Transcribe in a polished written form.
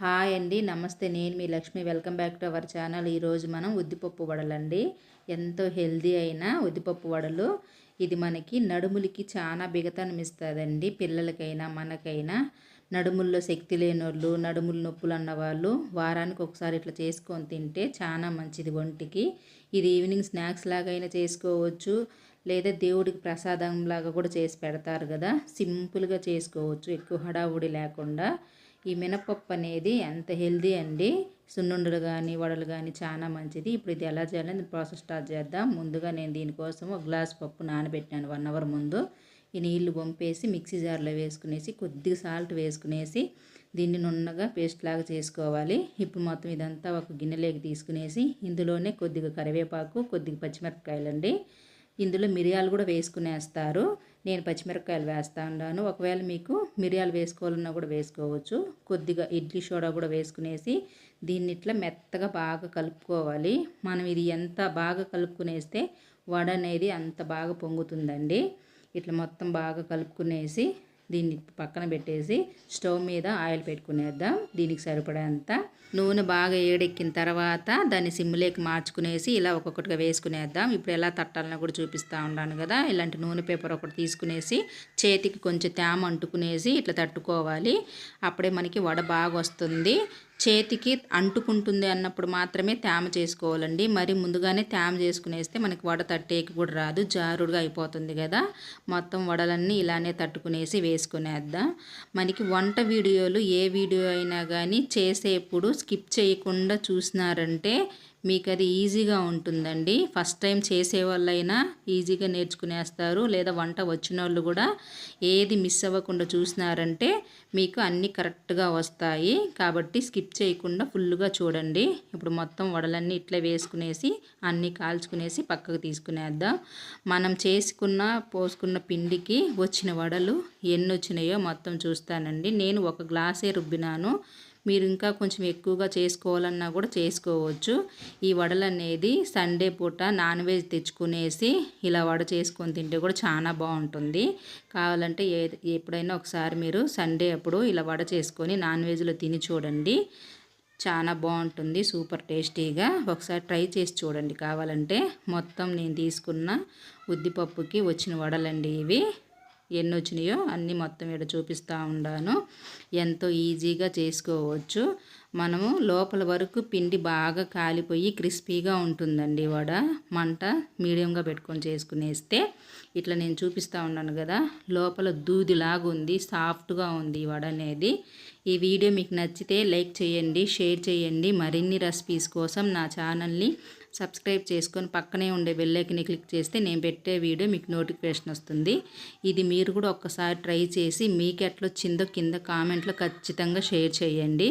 Hi అండి, నమస్తే. నేను మీ Lakshmi. Welcome back to our channel. ఈరోజు మనం ఉద్దిపప్పు వడలండి. ఎంతో హెల్దీ అయిన ఉద్దిపప్పు వడలు. ఇది మనకి నడుములకి చాలా బిగతాన్ని ఇస్తుందండి. పిల్లలకైనా మనకైనా నడుముల్లో శక్తి లేనోళ్ళు, నడుములు నొప్పులు అన్నవాళ్ళు వారానికి ఒకసారి ఇట్లా చేసుకొని తింటే చాలా మంచిది ఒంటికి. ఇది ఈవినింగ్ స్నాక్స్ లాగైనా చేసుకోవచ్చు, లేదా దేవుడికి ప్రసాదం లాగా కూడా చేసి పెడతారు కదా. సింపుల్గా చేసుకోవచ్చు, ఎక్కువ హడావుడి లేకుండా. ఈ మినపప్పు అనేది ఎంత హెల్దీ అండి. సున్నుండలు కానీ వడలు కానీ చాలా మంచిది. ఇప్పుడు ఇది ఎలా చేయాలని ప్రాసెస్ స్టార్ట్ చేద్దాం. ముందుగా నేను దీనికోసం ఒక గ్లాస్ పప్పు నానబెట్టాను 1 అవర్ ముందు. ఈ నీళ్లు వంపేసి మిక్సీ జార్లో వేసుకునేసి కొద్దిగా సాల్ట్ వేసుకునేసి దీన్ని నున్నగా పేస్ట్ లాగా చేసుకోవాలి. ఇప్పుడు మొత్తం ఇదంతా ఒక గిన్నెలోకి తీసుకునేసి ఇందులోనే కొద్దిగా కరివేపాకు, కొద్దిగా పచ్చిమిరపకాయలండి. ఇందులో మిరియాలు కూడా వేసుకునేస్తారు. నేను పచ్చిమిరపకాయలు వేస్తూ ఉన్నాను. ఒకవేళ మీకు మిరియాలు వేసుకోవాలన్నా కూడా వేసుకోవచ్చు. కొద్దిగా ఇడ్లీ సోడా కూడా వేసుకునేసి దీన్ని ఇట్లా మెత్తగా బాగా కలుపుకోవాలి. మనం ఇది ఎంత బాగా కలుపుకునేస్తే వడ అనేది అంత బాగా పొంగుతుందండి. ఇట్లా మొత్తం బాగా కలుపుకునేసి దీన్ని పక్కన పెట్టేసి స్టవ్ మీద ఆయిల్ పెట్టుకునేద్దాం. దీనికి సరిపడేంత నూనె బాగా ఏడెక్కిన తర్వాత దాన్ని సిమ్లోకి మార్చుకునేసి ఇలా ఒక్కొక్కటిగా వేసుకునేద్దాం. ఇప్పుడు ఎలా తట్టాలని కూడా చూపిస్తూ ఉన్నాను కదా. ఇలాంటి నూనె పేపర్ ఒకటి తీసుకునేసి చేతికి కొంచెం తేమ అంటుకునేసి ఇట్లా తట్టుకోవాలి. అప్పుడే మనకి వడ బాగా వస్తుంది. చేతికి అంటుకుంటుంది అన్నప్పుడు మాత్రమే తేమ చేసుకోవాలండి. మరి ముందుగానే తేమ చేసుకునేస్తే మనకి వడ తట్టేకి కూడా రాదు, జారుడుగా అయిపోతుంది కదా. మొత్తం వడలన్నీ ఇలానే తట్టుకునేసి వేసుకునేద్దాం. మనకి వంట వీడియోలు ఏ వీడియో అయినా కానీ చేసేప్పుడు స్కిప్ చేయకుండా చూసినారంటే మీకు అది ఈజీగా ఉంటుందండి. ఫస్ట్ టైం చేసే వాళ్ళైనా ఈజీగా నేర్చుకునేస్తారు, లేదా వంట వచ్చిన వాళ్ళు కూడా ఏది మిస్ అవ్వకుండా చూసినారంటే మీకు అన్నీ కరెక్ట్గా వస్తాయి. కాబట్టి స్కిప్ చేయకుండా ఫుల్గా చూడండి. ఇప్పుడు మొత్తం వడలన్నీ ఇట్లా వేసుకునేసి అన్నీ కాల్చుకునేసి పక్కకు తీసుకునేద్దాం. మనం పోసుకున్న పిండికి వచ్చిన వడలు ఎన్ని వచ్చినాయో మొత్తం చూస్తానండి. నేను 1 గ్లాసే రుబ్బినాను. మీరు ఇంకా కొంచెం ఎక్కువగా చేసుకోవాలన్నా కూడా చేసుకోవచ్చు. ఈ వడలు అనేది సండే పూట నాన్ వెజ్ తెచ్చుకునేసి ఇలా వడ చేసుకొని తింటే కూడా చాలా బాగుంటుంది. కావాలంటే ఎప్పుడైనా ఒకసారి మీరు సండే అప్పుడు ఇలా వడ చేసుకొని నాన్ వెజ్లో తిని చూడండి. చాలా బాగుంటుంది, సూపర్ టేస్టీగా. ఒకసారి ట్రై చేసి చూడండి కావాలంటే. మొత్తం నేను తీసుకున్న ఉద్దిపప్పుకి వచ్చిన వడలండి ఇవి. ఎన్ని వచ్చినాయో అన్నీ మొత్తం ఇక్కడ చూపిస్తూ ఉన్నాను. ఎంతో ఈజీగా చేసుకోవచ్చు. మనము లోపల వరకు పిండి బాగా కాలిపోయి క్రిస్పీగా ఉంటుందండి వడ. మంట మీడియంగా పెట్టుకొని చేసుకునేస్తే ఇట్లా నేను చూపిస్తూ ఉన్నాను కదా, లోపల దూదిలాగా ఉంది, సాఫ్ట్గా ఉంది ఈ వడ అనేది. ఈ వీడియో మీకు నచ్చితే లైక్ చేయండి, షేర్ చేయండి. మరిన్ని రెసిపీస్ కోసం నా ఛానల్ని సబ్స్క్రైబ్ చేసుకొని పక్కనే ఉండే బెల్ ఐకాన్ని క్లిక్ చేస్తే నేను పెట్టే వీడియో మీకు నోటిఫికేషన్ వస్తుంది. ఇది మీరు కూడా ఒక్కసారి ట్రై చేసి మీకు ఎట్లా వచ్చిందో కింద కామెంట్లో ఖచ్చితంగా షేర్ చేయండి.